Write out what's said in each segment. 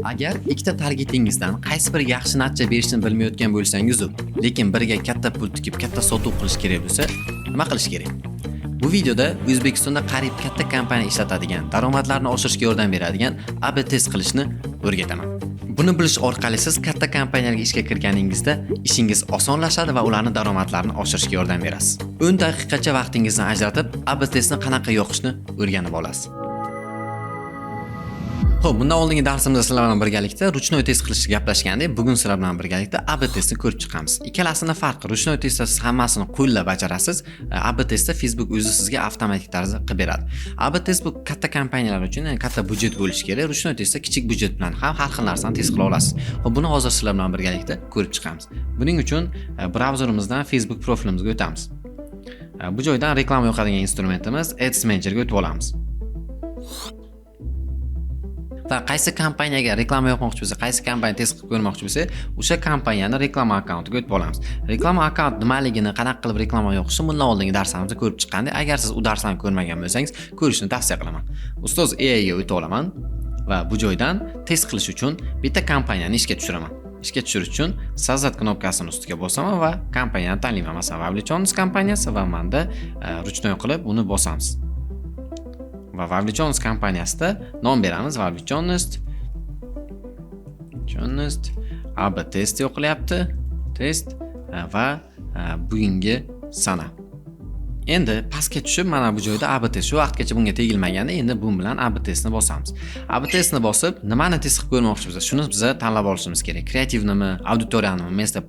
Agar ikkita targetingizdan qaysi biri yaxshi natija berishini bilmayotgan bo'lsangiz, lekin biriga katta pul tikib, katta sotuv qilish kerak bo'lsa, nima qilish kerak? Bu videoda O'zbekistonda qariyb katta kompaniya ishlatadigan, daromadlarni oshirishga yordam beradigan AB test qilishni o'rgataman. Buni bilish orqali siz katta kompaniyalarga ishga kirganingizda ishingiz osonlashadi va ularning daromadlarini oshirishga yordam berasiz. 10 daqiqacha vaqtingizni ajratib, AB testni qanaqa yoqishni o'rganib olasiz. Xo'p, bundan oldingi darsimizda sizlar bilan birgalikda ruchnoy test qilishni gaplashgandik. Bugun sizlar bilan birgalikda AB testni ko'rib chiqamiz. Ikkalasining farqi, ruchnoy testda siz hammasini qo'llab bajarasiz. AB testda Facebook o'zi sizga avtomatik tarzda qilib beradi. AB test bu katta kompaniyalar uchun, ya'ni katta budjet bo'lishi kerak. Ruchnoy testda kichik budjet bilan ham har xil narsani test qila olasiz. Xo'p, buni hozir sizlar bilan birgalikda ko'rib chiqamiz. Buning uchun brauzerimizdan Facebook profilimizga o'tamiz. Bu joydan reklama yoqadigan instrumentimiz Ads Manager'ga o'tib olamiz. Va qaysi kompaniyaga reklama yoqmoqchi bo'lsa, qaysi kompaniya test qilib ko'rmoqchi bo'lsa, o'sha kompaniyani reklama akkauntiga o'tib olamiz. Reklama akkaunt nimaligini, qanaqa qilib reklama yoqishni bundan oldingi darslarimizda ko'rib chiqqandik. Agar siz u darslarni ko'rmagan bo'lsangiz, ko'rishni tavsiya qilaman. Ustoz AI ga o'tib olaman va bu joydan test qilish uchun bitta kompaniyani ishga tushiraman. Ishga tushirish uchun Sazat knopkasini ustiga bosaman va kompaniyani tanlayman. Masalan, Vavlichonist kompaniyasi va menda ruchnoy qilib uni bosamiz. Va Vavlichonist kompaniyasida nom beramiz. Vavlichonist AB test yoqilyapti. Test va bugungi sana. Endi pastga tushib, mana bu joyda AB test shu vaqtgacha bunga tegilmaganda, endi bu bilan AB testni bosamiz. AB testni bosib, nimani test qilib ko'rmoqchi bo'lsa, shuni biz tanlab olishimiz kerak. Kreativnimi, auditoriyanimi, место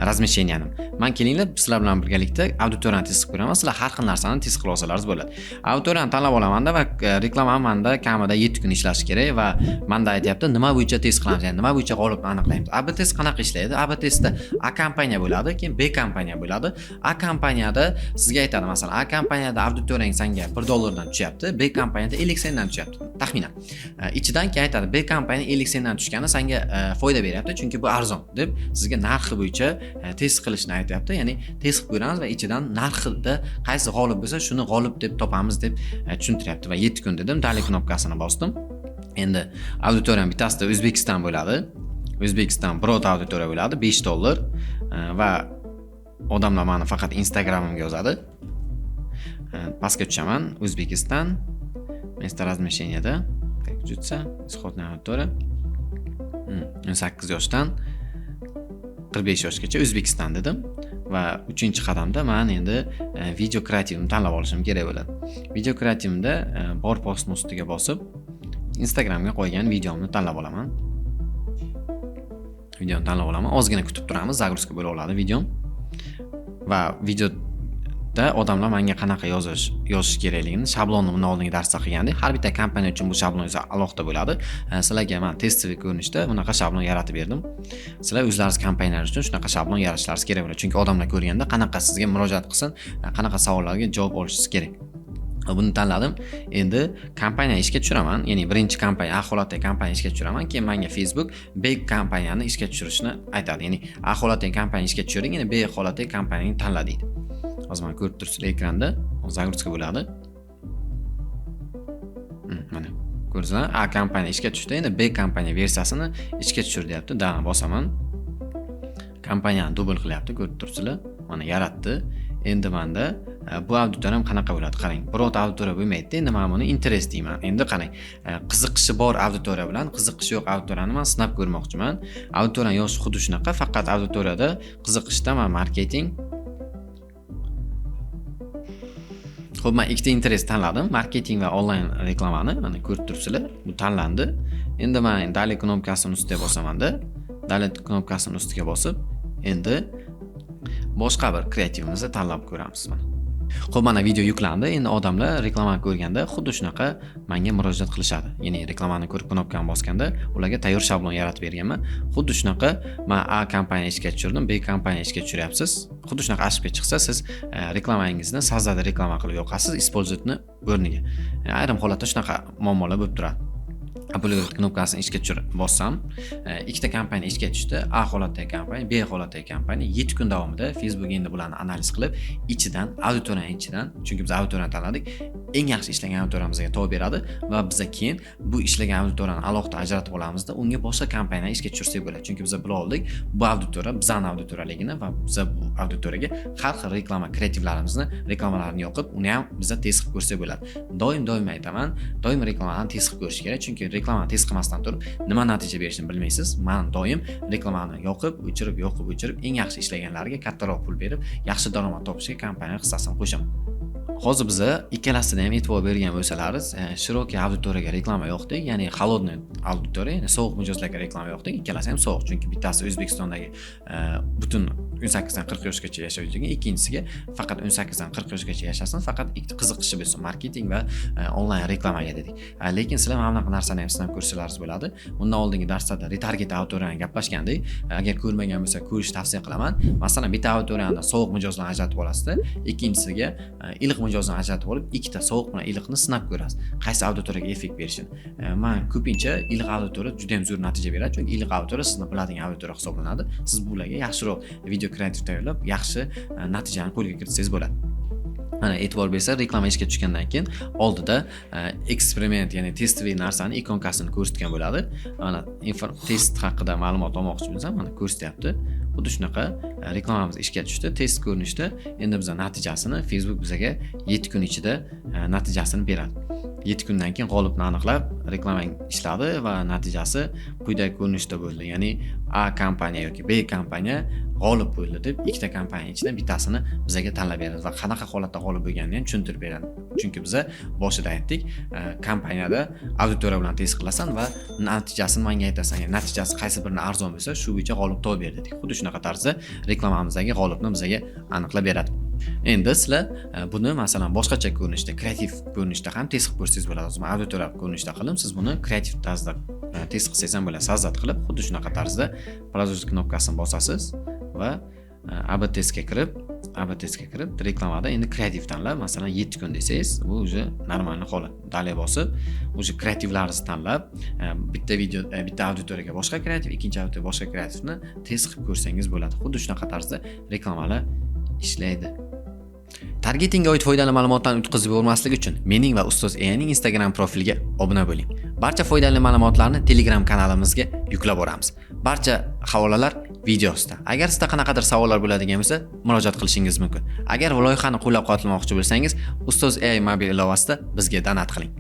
размещениyanimi. Men kelinglar, sizlar bilan birgalikda auditoriyani test qilib ko'raman. Sizlar har xil narsani test qila olsalaringiz bo'ladi. Auditoriyani tanlab olamanda va reklama menda kamida 7 kun ishlash kerak va menda aytayapti, nima bo'yicha test qilamiz, ya'ni nima bo'yicha g'olibni aniqlaymiz. AB test qanaqa ishlaydi? AB testda A kompaniya bo'ladi, keyin B kompaniya bo'ladi. A kompaniyada sizga aytadi, masalan, A kompaniyada auditoriyang senga $1 dan tushyapti, B kompaniyada 50 sendan tushyapti. Taxminan. Ichidan keyin aytadi, B kompaniya 50 sendan tushgani senga foyda beryapti, chunki bu arzon deb sizga narxi bo'yicha test qilishni aytayapti. Ya'ni test qilib ko'ramiz va ichidan narxida qaysi g'olib bo'lsa, shuni g'olib deb topamiz deb tushuntiryapti va 7 kun dedim, dali knopkasini bosdim. Endi auditoriyam bittasida O'zbekiston bo'ladi. O'zbekiston brod auditoriya bo'ladi, $5 va odamlar meni faqat Instagramimga yozadi. Pastga tushaman, O'zbekiston, место размещенияda, tutsa, исходная auditoriya 18 yoshdan 45 yoshgacha O'zbekiston dedim va 3-qadamda men endi video kreativni tanlab olishim kerak bo'ladi. Video kreativimda bor postni ustiga bosib, Instagramga qo'ygan videomni tanlab olaman. Videoni tanlab olaman. Ozgina kutib turamiz, загрузка bo'lib oladi videom. Va videoda odamlar menga qanaqa yozish kerakligini shablonni bundan oldingi darsda qilgandik. Har bitta kompaniya uchun bu shablon esa alohida bo'ladi. Sizlarga men testli ko'rinishda bunaqa shablon yaratib berdim. Sizlar o'zlaringiz kompaniyalar uchun shunaqa shablon yaratishlaringiz kerak bo'ladi. Chunki odamlar ko'rganda qanaqa sizga murojaat qilsin, qanaqa savollarga javob olishingiz kerak. Buni tanladim. Endi kompaniya ishga tushiraman. Ya'ni birinchi kompaniya A holatdagi kompaniya ishga tushiraman. Keyin menga Facebook B kompaniyani ishga tushirishni aytadi. Ya'ni A holatdagi kompaniya ishga tushiring, ya'ni B holatdagi kompaniyani tanla deydi. Hozir men ko'rib turibsizlar ekranda, загрузка bo'ladi. Mana ko'rsizlar, A kompaniya ishga tushdi. Endi B kompaniya versiyasini ishga tushir deyapti. Dani bosaman. Kompaniyani dubl qilyapti, ko'rib turibsizlar. Mana yaratdi. Endi menda bu auditoriyam qanaqa bo'ladi? Qarang, biror auditoriya bo'lmaydi. Endi men buni interes deyman. Endi qarang, qiziqishi bor auditoriya bilan qiziqishi yo'q auditoriyani men sinab ko'rmoqchiman. Auditoriya yoshi xuddi shunaqa, faqat auditoriyada qiziqishda men marketing. Xo'p, men ikkita interes tanladim, marketing va onlayn reklamani. Mana ko'rib turibsizlar, bu tanlandi. Endi men dali knopkasini ustiga bosaman-da. Dali knopkasini ustiga bosib, endi boshqa bir kreativimizni tanlab ko'ramiz mana. Xo'p, mana video yuklandi. Endi odamlar reklamani ko'rganda xuddi shunaqa menga murojaat qilishadi. Ya'ni reklamani ko'rib knopkani bosganda ularga tayyor shablon yaratib berganman. Xuddi shunaqa men A kompaniya ishga tushirdim, B kompaniya ishga tushiryapsiz. Xuddi shunaqa ashibga chiqsa, siz reklamangizni Sazada reklama qilib yoqasiz, использовать o'rniga. Ayrim holatda shunaqa muammolar bo'lib turadi. Upload knopkasini ishga tushirib bossam, ikkita kompaniya ishga tushdi. A holatdagi kompaniya, B holatdagi kompaniya 7 kun davomida Facebook endi bularni analiz qilib, ichidan, auditoriyaning ichidan, chunki biz auditoriyani tanladik, eng yaxshi ishlagan auditoriyamizga to'g'ri beradi va biz keyin bu ishlagan auditoriyani alohida ajratib olamizda, unga boshqa kompaniyani ishga tushirsak bo'ladi. Chunki biz bilib oldik, bu auditoriya bizning auditoriyaligini va biz bu auditoriyaga har xil reklama kreativlarimizni, reklamalarni yoqib, uni ham biz test qilib ko'rsak bo'ladi. Doim aytaman, doim reklamalarni test qilib ko'rish kerak, chunki reklamani test qilmasdan turib nima natija berishini bilmaysiz. Men doim reklamani yoqib, o'chirib, eng yaxshi ishlaganlarga kattaroq pul berib, yaxshi daromad topishga kompaniya hissasini qo'shaman. Hozir biz ikkalasida ham e'tibor bergan bo'lsalaringiz, shiroki auditoriyaga reklama yoqdik, ya'ni холодный auditoriya, ya'ni sovuq mijozlarga reklama yoqdik. Ikkalasi ham sovuq, chunki bittasi O'zbekistondagi butun 18 dan 40 yoshgacha yashovchiga, ikkinchisiga faqat 18 dan 40 yoshgacha yashasin, faqat qiziqishi bo'lsin marketing va onlayn reklamaga dedik. Lekin sizlar mana bunaqa narsani ham sinab ko'rsalaringiz bo'ladi. Bundan oldingi darslarda retarget auditoriyani gaplashgandik. Agar ko'rmagan bo'lsa, ko'rishni tavsiya qilaman. Masalan, bitta auditoriyani sovuq mijozlarni ajratib olasizda, ikkinchisiga iliq mijozlarni ajratib olib, ikkita sovuq bilan iliqni sinab ko'rasiz. Qaysi auditoriyaga effekt berishini. Men ko'pincha iliq auditoriya juda ham zo'r natija beradi, chunki iliq auditoriya sizni biladigan auditoriya hisoblanadi. Siz bularga yaxshiroq video kreativ tayyorlab, yaxshi natijani qo'lga kiritsangiz bo'ladi. Mana e'tibor bersa, reklama ishga tushgandan keyin oldida eksperiment, ya'ni testli narsani ikonkasini ko'rsatgan bo'ladi. Mana test haqida ma'lumot olmoqchi bo'lsam, mana ko'rsatyapti. Xuddi shunaqa reklamamiz ishga tushdi, test ko'rinishda. Endi biz natijasini Facebook bizga 7 kun ichida natijasini beradi. 7 kundan keyin g'olibni aniqlab, reklama ishladi va natijasi quyidagi ko'rinishda bo'ldi. Ya'ni A kompaniya yoki B kompaniya g'olib bo'ldi deb ikkita kompaniya ichidan bittasini bizga tanlab beradi va qanaqa holatda g'olib bo'lganini ham tushuntirib beradi. Chunki biz boshida aytdik, kompaniyada auditoriya bilan test qilasan va natijasini menga aytasan. Ya'ni natijasi qaysi birini arzon bo'lsa, shu bo'yicha g'olib topib ber dedik. Xuddi shunaqa tarzda reklamamizdagi g'olibni bizga aniqlab beradi. Endi sizlar buni masalan boshqacha ko'rinishda, kreativ ko'rinishda ham test qilib ko'rsangiz bo'ladi. O'zim auditoriya ko'rinishda qildim, siz buni kreativ tarzda test qilsangiz ham bo'ladi. Sazzat qilib, xuddi shunaqa tarzda продолжить knopkasini bosasiz va AB testga kirib, reklamada endi kreativ tanlab, masalan 7 kun desangiz, bu уже normal holat. Dalya bosib, уже kreativlaringizni tanlab, bitta auditoriyaga boshqa kreativ, ikkinchi auditoriyaga boshqa kreativni test qilib ko'rsangiz bo'ladi. Xuddi shunaqa tarzda reklamalar ishlaydi. Targetingga oid foydali ma'lumotlarni o'tkazib yubormaslik uchun mening va Ustoz Eyaning Instagram profiliga obuna bo'ling. Barcha foydali ma'lumotlarni Telegram kanalimizga yuklab boramiz. Barcha havolalar videosida. Agar sizda qanaqadir savollar bo'ladigan bo'lsa, murojaat qilishingiz mumkin. Agar loyihani qo'llab-quvvatlashmoqchi bo'lsangiz, Ustoz Eyay mobil ilovasida bizga donat qiling.